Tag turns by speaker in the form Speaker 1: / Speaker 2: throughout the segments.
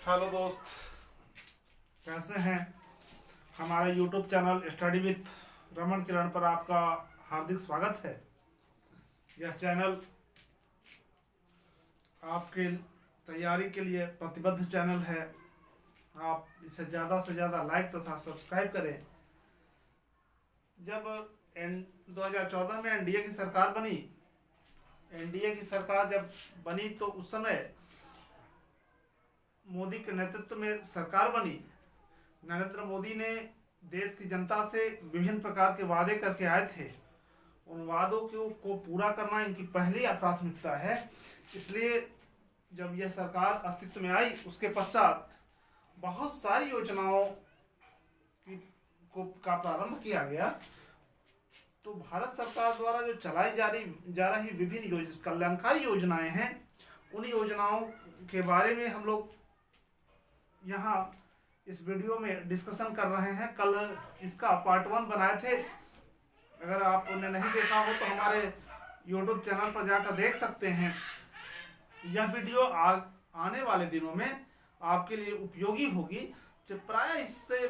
Speaker 1: Hello दोस्त, कैसे हैं। हमारे YouTube channel study with Raman Kiran पर आपका हार्दिक स्वागत है। यह चैनल आपके तैयारी के लिए प्रतिबद्ध चैनल है। आप इसे ज़्यादा से ज़्यादा लाइक तथा सब्सक्राइब करें। जब 2014 में एनडीए की सरकार बनी, एनडीए की सरकार जब बनी तो उस समय मोदी के नेतृत्व में सरकार बनी। नरेंद्र मोदी ने देश की जनता से विभिन्न प्रकार के वादे करके आए थे। उन वादों को पूरा करना इनकी पहली प्राथमिकता है। इसलिए जब यह सरकार अस्तित्व में आई, उसके पश्चात बहुत सारी योजनाओं का प्रारंभ किया गया। तो भारत सरकार द्वारा जो चलाई जा रही विभिन्न कल्याणकारी योजनाएं हैं, उन योजनाओं के बारे में हम लोग यहाँ इस वीडियो में डिस्कशन कर रहे हैं। कल इसका पार्ट 1 बनाए थे। अगर आपने नहीं देखा हो तो हमारे YouTube चैनल पर जाकर देख सकते हैं। यह वीडियो आने वाले दिनों में आपके लिए उपयोगी होगी। प्राय इससे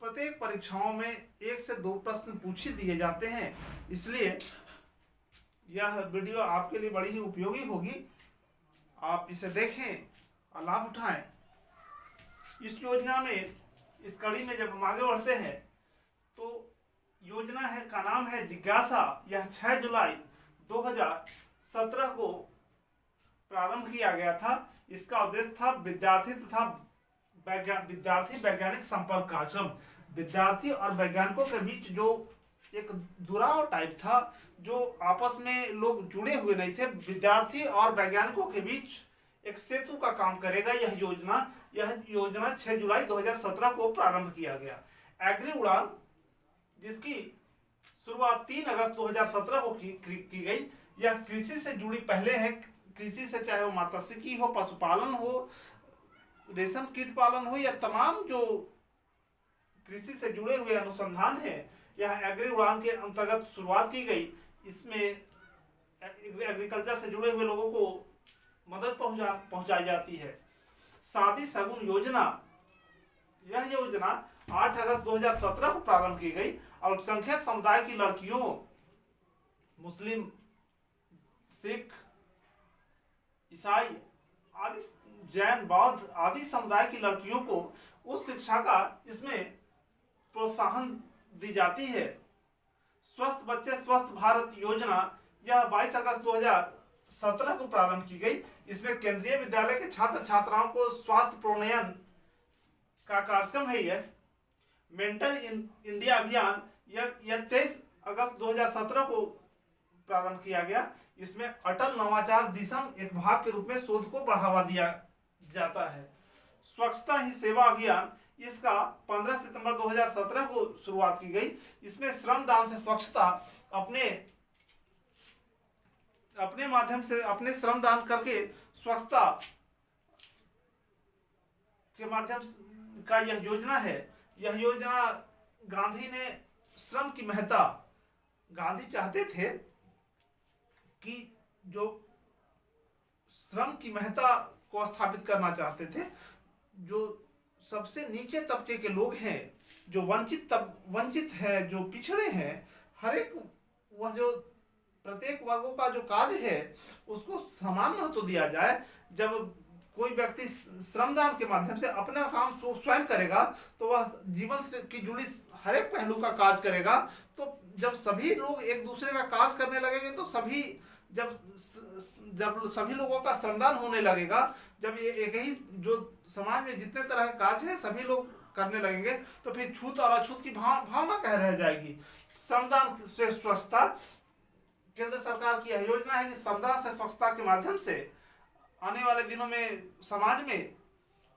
Speaker 1: प्रत्येक परीक्षाओं में 1 से 2 प्रश्न पूछे दिए जाते हैं, इसलिए यह वीडियो आपके लिए बड़ी ही उपयोगी होगी। आप इसे देखें और लाभ उठाएं। इस योजना में, इस कड़ी में जब हम आगे बढ़ते हैं तो योजना का नाम है जिज्ञासा। यह 6 जुलाई 2017 को प्रारंभ किया गया था। इसका उद्देश्य था विद्यार्थी वैज्ञानिक संपर्क कार्यक्रम। विद्यार्थी और वैज्ञानिकों के बीच जो एक दुराव टाइप था, जो आपस में लोग जुड़े हुए नहीं थे, विद्यार्थी और वैज्ञानिकों के बीच एक सेतु का काम करेगा यह योजना 6 जुलाई 2017 को प्रारंभ किया गया। एग्री उड़ान, जिसकी शुरुआत 3 अगस्त 2017 को की गई, यह कृषि से जुड़ी पहले है। कृषि से चाहे वो मात्स्यिकी हो, पशुपालन हो, रेशम कीट पालन हो, या तमाम जो कृषि से जुड़े हुए अनुसंधान है, यह एग्री उड़ान के अंतर्गत शुरुआत की गई। इसमें एग्रीकल्चर से जुड़े हुए लोगों को मदद पहुंचाई जाती है। शादी सगुन योजना, यह योजना 8 अगस्त 2017 को प्रारंभ की गई। अल्पसंख्यक समुदाय की लड़कियों, मुस्लिम, सिख, ईसाई आदि, जैन, बौद्ध आदि समुदाय की लड़कियों को उच्च शिक्षा का इसमें प्रोत्साहन दी जाती है। स्वस्थ बच्चे स्वस्थ भारत योजना, यह 22 अगस्त 2017 को प्रारंभ की गई। इसमें केंद्रीय विद्यालय के छात्र छात्राओं को स्वास्थ्य प्रोन्नयन का कार्यक्रम है। यह मेंटल इंडिया अभियान, यह 23 अगस्त 2017 को प्रारंभ किया गया। इसमें अटल नवाचार दिशम एक भाग के रूप में शोध को बढ़ावा दिया जाता है। स्वच्छता ही सेवा अभियान, इसका 15 सितंबर 2017 को शुरुआत की गई। इसमें श्रमदान से स्वच्छता अपने माध्यम से, अपने श्रमदान करके स्वच्छता के माध्यम का यह योजना है। यह योजना गांधी ने श्रम की महत्ता, गांधी चाहते थे कि जो श्रम की महत्ता को स्थापित करना चाहते थे। जो सबसे नीचे तबके के लोग हैं, जो वंचित है, जो पिछड़े हैं, हर एक वह जो प्रत्येक वर्गों का जो कार्य है उसको समान महत्व दिया जाए। जब कोई व्यक्ति श्रमदान के माध्यम से अपना काम स्वयं करेगा तो वह जीवन से की जुड़ी हर एक पहलू का कार्य करेगा। तो जब सभी लोग एक दूसरे का कार्य करने लगेंगे तो जब सभी लोगों का श्रमदान होने लगेगा, जब ये एक ही जो समाज में जितने तरह के कार्य है सभी लोग करने लगेंगे, तो फिर छूत और अछूत की भावना कह रह जाएगी। श्रमदान से स्वच्छता, केंद्र सरकार की यह योजना है कि श्रमदान से स्वच्छता के माध्यम से आने वाले दिनों में समाज में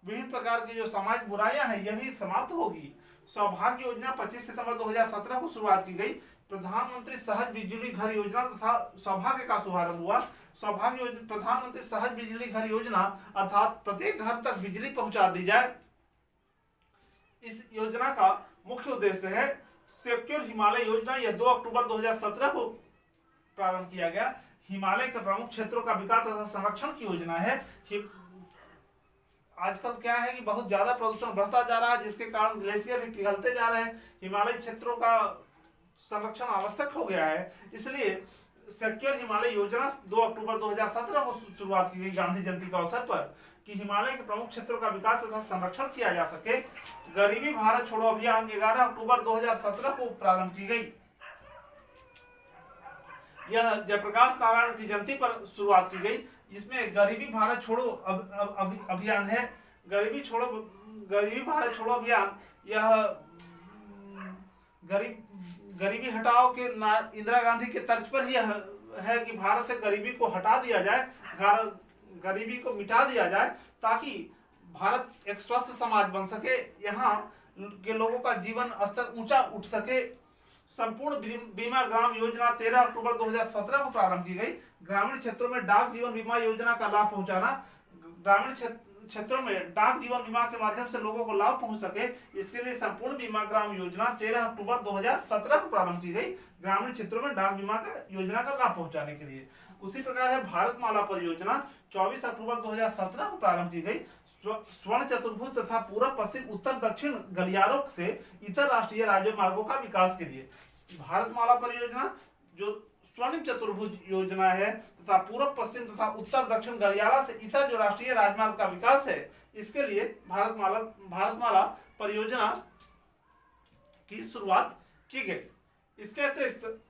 Speaker 1: विभिन्न प्रकार की जो सामाजिक बुराइयां हैं यह भी समाप्त होगी। सौभाग्य योजना 25 सितंबर 2017 को शुरुआत की गई। प्रधानमंत्री सहज बिजली घर योजना तथा सौभाग्य का शुभारंभ हुआ। सौभाग्य योजना, प्रधानमंत्री सहज बिजली घर योजना अर्थात प्रत्येक घर तक बिजली पहुंचा दी जाए। इस योजना का मुख्य उद्देश्य है सिक्योर हिमालय योजना। यह 2 अक्टूबर 2017 को प्रारंभ किया गया। हिमालय के प्रमुख क्षेत्रों का विकास तथा संरक्षण की योजना है। आजकल क्या है कि बहुत ज्यादा प्रदूषण बढ़ता जा रहा है, जिसके कारण ग्लेशियर भी पिघलते जा रहे हैं। हिमालय क्षेत्रों का संरक्षण आवश्यक हो गया है। इसलिए सिक्योर हिमालय योजना 2 अक्टूबर 2017 को शुरुआत की गई गांधी जयंती के अवसर पर, कि हिमालय के प्रमुख क्षेत्रों का विकास तथा संरक्षण किया जा सके। गरीबी भारत छोड़ो अभियान 11 अक्टूबर 2017 को प्रारंभ की गई। यह जयप्रकाश नारायण की जयंती पर शुरुआत की गई। इसमें गरीबी भारत छोड़ो अभियान है। गरीबी भारत छोड़ो अभियान यह गरीबी हटाओ के इंदिरा गांधी के तर्ज पर ही है कि भारत से गरीबी को हटा दिया जाए, गरीबी को मिटा दिया जाए, ताकि भारत एक स्वस्थ समाज बन सके, यहाँ के लोगों का जीवन स्तर ऊंचा उठ सके। संपूर्ण बीमा ग्राम योजना 13 अक्टूबर 2017 को प्रारंभ की गई। ग्रामीण क्षेत्रों में डाक जीवन बीमा योजना का लाभ पहुंचाना। ग्रामीण क्षेत्रों में डाक जीवन बीमा के माध्यम से लोगों को लाभ पहुंच सके, इसके लिए संपूर्ण बीमा ग्राम योजना 13 अक्टूबर 2017 को प्रारंभ की गई, ग्रामीण क्षेत्रों में डाक बीमा का योजना का लाभ पहुंचाने के लिए। उसी प्रकार है भारत माला परियोजना 24 अक्टूबर 2017 को प्रारंभ की गई। स्वर्ण चतुर्भुज तथा पूर्व पश्चिम उत्तर दक्षिण गलियारों से इतर राष्ट्रीय राजमार्गों का विकास के लिए भारत माला परियोजना, जो स्वर्णिम चतुर्भुज योजना है, तथा पूर्व पश्चिम तथा उत्तर दक्षिण गलियारा से इतर जो राष्ट्रीय राजमार्ग का विकास है, इसके लिए भारत माला परियोजना की शुरुआत की गई। इसके अतिरिक्त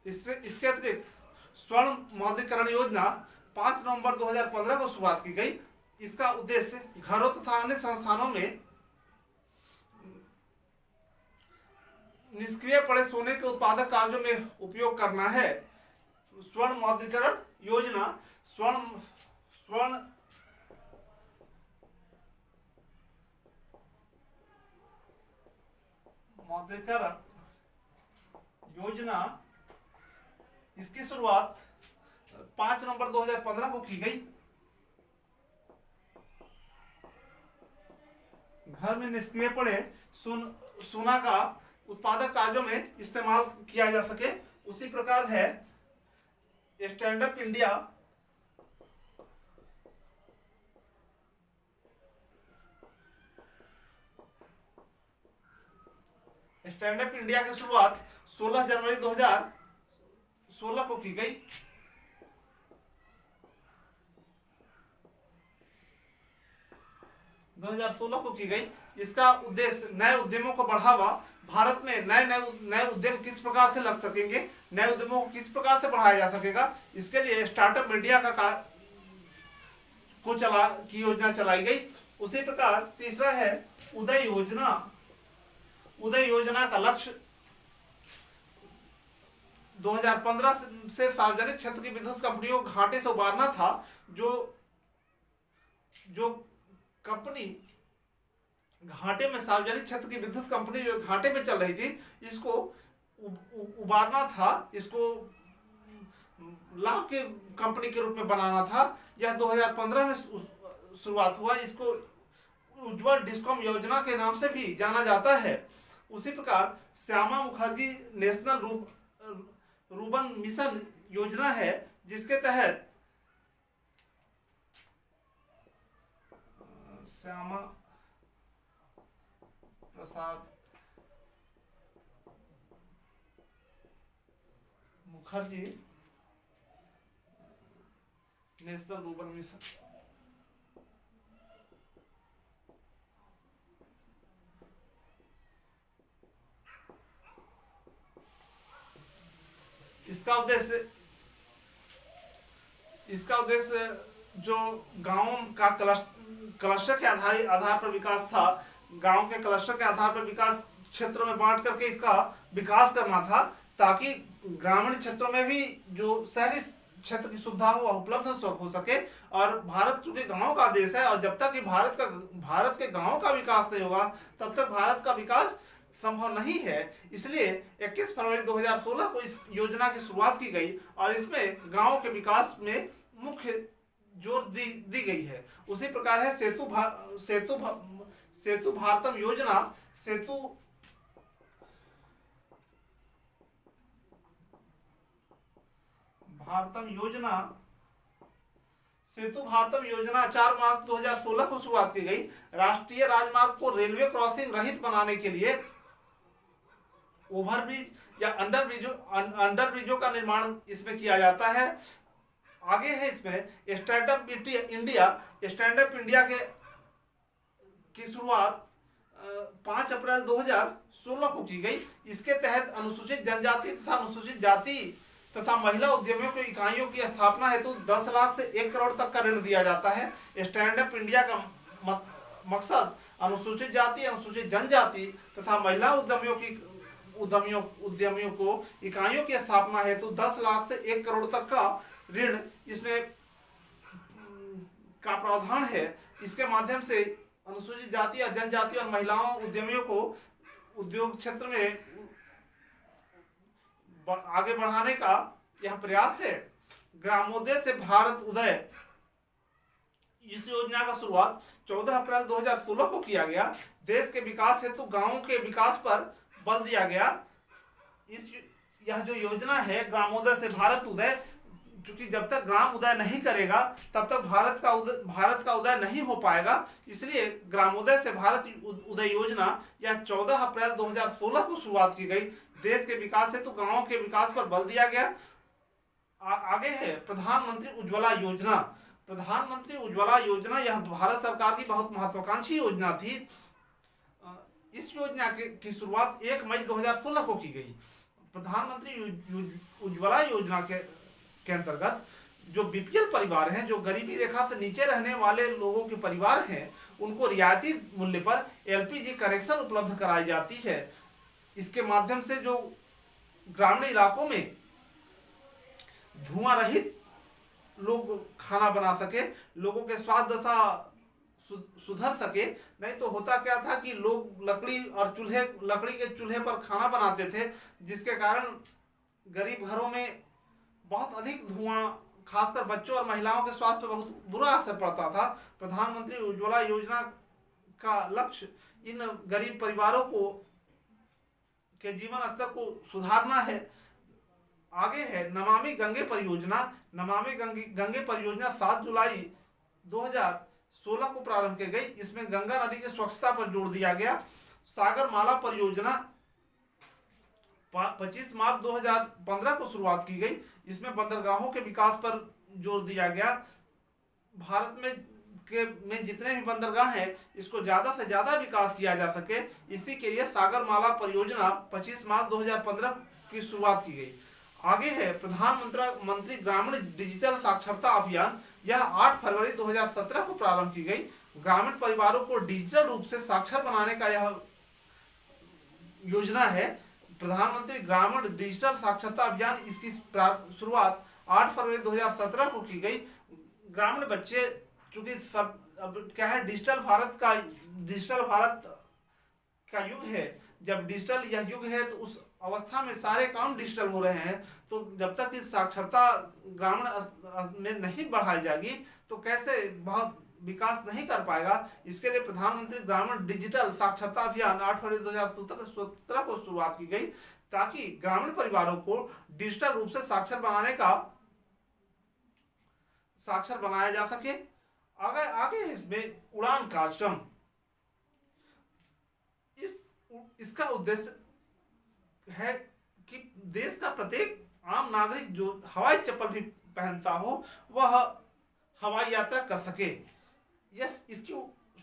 Speaker 1: इसके अतिरिक्त स्वर्ण मौद्रिकरण योजना 5 नवंबर 2015 को शुरुआत की गई। इसका उद्देश्य घरों तथा अन्य संस्थानों में निष्क्रिय पड़े सोने के उत्पादक कार्यों में उपयोग करना है। स्वर्ण मौद्रिकरण योजना स्वर्ण मौद्रिकरण योजना इसकी शुरुआत 5 नवंबर 2015 को की गई। घर में निष्क्रिय पड़े सोना का उत्पादक कार्यों में इस्तेमाल किया जा सके। उसी प्रकार है स्टैंड अप इंडिया की शुरुआत 16 जनवरी 2016 को की गई। इसका उद्देश्य नए उद्यमों को बढ़ावा, भारत में नए उद्यम किस प्रकार से लग सकेंगे, नए उद्यमों को किस प्रकार से बढ़ाया जा सकेगा, इसके लिए स्टार्टअप इंडिया की योजना चलाई गई। उसी प्रकार तीसरा है उदय योजना का लक्ष्य 2015 से सार्वजनिक क्षेत्र की विद्युत कंपनियों को घाटे से उबारना था। जो कंपनी घाटे में, सार्वजनिक क्षेत्र की विद्युत कंपनी जो घाटे में चल रही थी, इसको उबारना था, इसको लाभ के कंपनी के रूप में बनाना था। यह 2015 में शुरुआत हुआ। इसको उज्ज्वल डिस्कॉम योजना के नाम से भी जाना जाता है। उसी प्रकार Shyama Mukherjee national rurban mission योजना है, जिसके तहत Shyama Prasad Mukherjee national rural mission इसका उद्देश्य जो गांव का क्लस्टर के आधार पर विकास था, गांव के क्लस्टर के आधार पर विकास क्षेत्रों में बांट करके इसका विकास करना था, ताकि ग्रामीण क्षेत्रों में भी जो शहरी क्षेत्र की सुविधा हो उपलब्ध हो सके। और भारत चूंकि गांव का देश है, और जब तक कि भारत के गांव का विकास नहीं होगा तब तक भारत का विकास संभव नहीं है। इसलिए 21 फरवरी 2016 को इस योजना की शुरुआत की गई और इसमें गांव के विकास में मुख्य जोर दी गई है। उसी प्रकार है सेतु भारतम योजना। सेतु भारतम योजना 4 मार्च 2016 को शुरुआत की गई। राष्ट्रीय राजमार्ग को रेलवे क्रॉसिंग रहित बनाने के लिए ओवरब्रिज या अंडरब्रिजों का निर्माण इसमें किया जाता है। आगे है इसमें स्टैंडअप इंडिया की शुरुआत 5 अप्रैल 2016 को की गई। इसके तहत अनुसूचित जनजाति तथा अनुसूचित जाति तथा महिला उद्यमियों की इकाइयों की स्थापना हेतु 10 लाख से 1 करोड़ तक का ऋण दिया जाता है। स्टैंडअप इंडिया का मकसद अनुसूचित जाति, अनुसूचित जनजाति तथा महिला उद्यमियों को इकाइयों की स्थापना हेतु 10 लाख से 1 करोड़ तक का ऋण इसमें का प्रावधान है। इसके माध्यम से अनुसूचित जाति और जनजाति और महिलाओं उद्यमियों को उद्योग क्षेत्र में आगे बढ़ाने का यह प्रयास है। ग्रामोदय से भारत उदय, इस योजना का शुरुआत 14 अप्रैल 2016 को किया गया। देश के विकास हेतु गांवों के विकास पर बल दिया गया। यह जो योजना है ग्रामोदय से भारत उदय, क्योंकि जब तक ग्राम उदय नहीं करेगा तब तक भारत का उदय नहीं हो पाएगा। इसलिए ग्रामोदय से भारत उदय योजना यह 14 अप्रैल 2016 को शुरुआत की गई। देश के विकास हेतु गांवों के विकास पर बल दिया गया। आगे है प्रधानमंत्री उज्ज्वला योजना। प्रधानमंत्री उज्ज्वला योजना यह भारत सरकार की बहुत महत्वाकांक्षी योजना थी। इस योजना की शुरुआत 1 मई 2016 को की गई। प्रधानमंत्री उज्ज्वला योजना के अंतर्गत जो बीपीएल परिवार हैं, जो गरीबी रेखा से नीचे रहने वाले लोगों के परिवार हैं, उनको रियायती मूल्य पर एलपीजी कनेक्शन उपलब्ध कराई जाती है। इसके माध्यम से जो ग्रामीण इलाकों में धुआं रहित लोग खाना बना सके, लोगों के स्वास्थ्य दशा सुधर सके। नहीं तो होता क्या था कि लोग लकड़ी के चूल्हे पर खाना बनाते थे, जिसके कारण गरीब घरों में बहुत अधिक धुआं, खासकर बच्चों और महिलाओं के स्वास्थ्य पर बहुत बुरा असर पड़ता था। प्रधानमंत्री उज्ज्वला योजना का लक्ष्य इन गरीब परिवारों के जीवन स्तर को सुधारना है। आगे है नमामि गंगे परियोजना। नमामि गंगे परियोजना 7 जुलाई 2016 को प्रारंभ की गई। इसमें गंगा नदी की स्वच्छता पर जोर दिया गया। सागरमाला परियोजना 25 मार्च 2015 को शुरुआत की गई। इसमें बंदरगाहों के विकास पर जोर दिया गया। भारत में जितने भी बंदरगाह हैं, इसको ज्यादा से ज्यादा विकास किया जा सके, इसी के लिए सागरमाला परियोजना 25 मार्च 2015 की शुरुआत की गई। आगे है प्रधानमंत्री ग्रामीण डिजिटल साक्षरता अभियान। यह 8 फरवरी 2017 को प्रारंभ की गई। ग्रामीण परिवारों को डिजिटल रूप से साक्षर बनाने का यह योजना है। प्रधानमंत्री ग्रामीण डिजिटल साक्षरता अभियान, इसकी शुरुआत 8 फरवरी 2017 को की गई। ग्रामीण बच्चे, चूंकि सब अब क्या है, डिजिटल भारत का युग है। जब डिजिटल यह युग है तो उस अवस्था में सारे काम डिजिटल हो रहे हैं। तो जब तक इस साक्षरता ग्रामीण में नहीं बढ़ाई जाएगी तो कैसे बहुत विकास नहीं कर पाएगा। इसके लिए प्रधानमंत्री ग्रामीण डिजिटल साक्षरता अभियान 8 फरवरी 2017 को शुरुआत की गई, ताकि ग्रामीण परिवारों को डिजिटल रूप से साक्षर बनाया जा सके। आगे इसमें उड़ान कार्यक्रम, इसका उद्देश्य है कि देश का प्रत्येक आम नागरिक जो हवाई चप्पल भी पहनता हो वह हवाई यात्रा कर सके। इसकी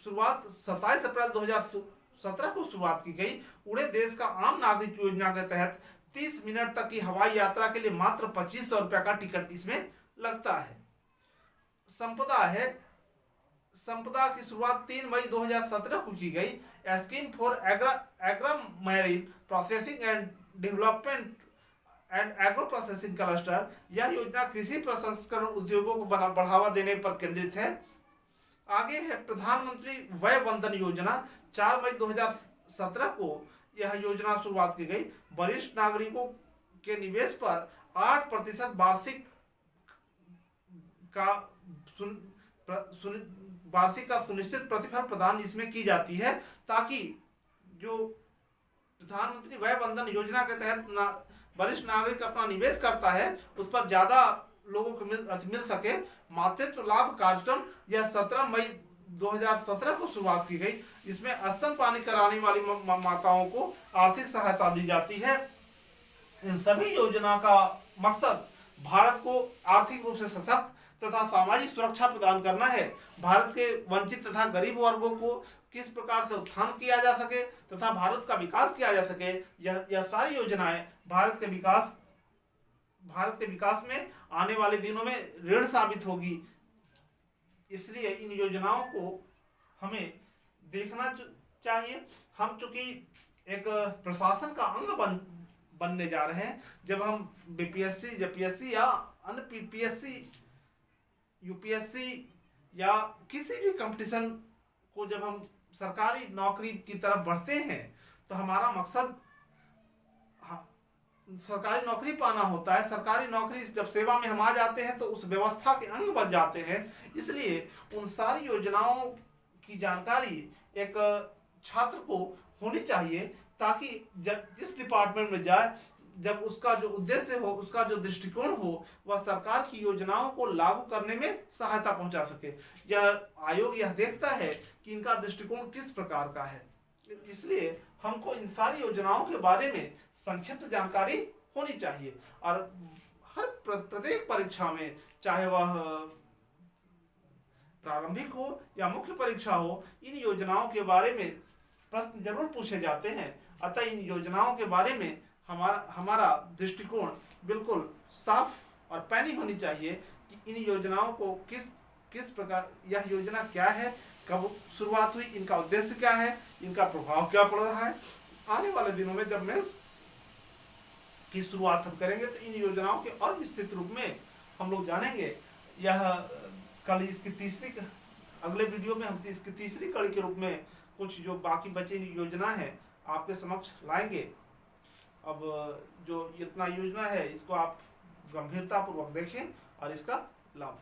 Speaker 1: शुरुआत 27 अप्रैल 2017 को शुरुआत की गई। उड़े देश का आम नागरिक योजना के तहत 30 मिनट तक की हवाई यात्रा के लिए मात्र 2500 रुपये का टिकट इसमें लगता है। संपदा की शुरुआत 3 मई 2017 को की गई। Scheme for agro marine processing and development and agro processing cluster. यह योजना कृषि प्रसंस्करण उद्योगों को बढ़ावा देने पर केंद्रित है। आगे है प्रधानमंत्री वय वंदन योजना। 4 मई 2017 को यह योजना शुरुआत की गई। वरिष्ठ नागरिकों के निवेश पर 8% वार्षिक का सुनिश्चित प्रतिफल प्रदान इसमें की जाती है, ताकि जो प्रधानमंत्री वय वंदन योजना के तहत वरिष्ठ नागरिक अपना निवेश करता है उस पर ज्यादा लोगों को मिल सके। मातृत्व लाभ कार्यक्रम यह 17 मई 2017 को शुरुआत की गई। इसमें स्तनपान कराने वाली माताओं को आर्थिक सहायता दी जाती है। इन सभी योजना का मकसद भारत को आर्थिक रूप से सशक्त तथा सामाजिक सुरक्षा प्रदान करना है। भारत के वंचित तथा गरीब वर्गों को किस प्रकार से उत्थान किया जा सके तथा भारत का विकास किया जा सके, यह सारी योजनाएं भारत के विकास में आने वाले दिनों में ऋण साबित होगी। इसलिए इन योजनाओं को हमें देखना चाहिए। हम चूंकि एक प्रशासन का अंग बनने जा रहे हैं, जब हम बीपीएससी, जेपीएससी या अन्य पीपीएससी, यूपीएससी या किसी भी कंपटीशन को जब हम सरकारी नौकरी की तरफ बढ़ते हैं तो हमारा मकसद सरकारी नौकरी पाना होता है। सरकारी नौकरी जब सेवा में हम आ जाते हैं तो उस व्यवस्था के अंग बन जाते हैं। इसलिए उन सारी योजनाओं की जानकारी एक छात्र को होनी चाहिए, ताकि जब इस डिपार्टमेंट में जाए, जब उसका जो उद्देश्य हो, उसका जो दृष्टिकोण हो, वह सरकार की योजनाओं को लागू करने में सहायता पहुंचा सके। यह आयोग यह देखता है कि इनका दृष्टिकोण किस प्रकार का है। इसलिए हमको इन सारी योजनाओं के बारे में संक्षिप्त जानकारी होनी चाहिए और हर प्रत्येक परीक्षा में, चाहे वह प्रारंभिक हो या मुख्य परीक्षा हो, इन योजनाओं के बारे में प्रश्न जरूर पूछे जाते हैं। अतः इन योजनाओं के बारे में हमारा दृष्टिकोण बिल्कुल साफ और पैनी होनी चाहिए कि इन योजनाओं को किस प्रकार, यह योजना क्या है, कब शुरुआत हुई, इनका उद्देश्य क्या है, इनका प्रभाव क्या पड़ रहा है। आने वाले दिनों में जब मेंस की शुरुआत हम करेंगे तो इन योजनाओं के और विस्तृत रूप में हम लोग जानेंगे। यह कल इसकी अगले वीडियो में हम इसकी तीसरी कड़ी के रूप में कुछ जो बाकी बची योजना है आपके समक्ष लाएंगे। अब जो इतना योजना है इसको आप गंभीरतापूर्वक देखें और इसका लाभ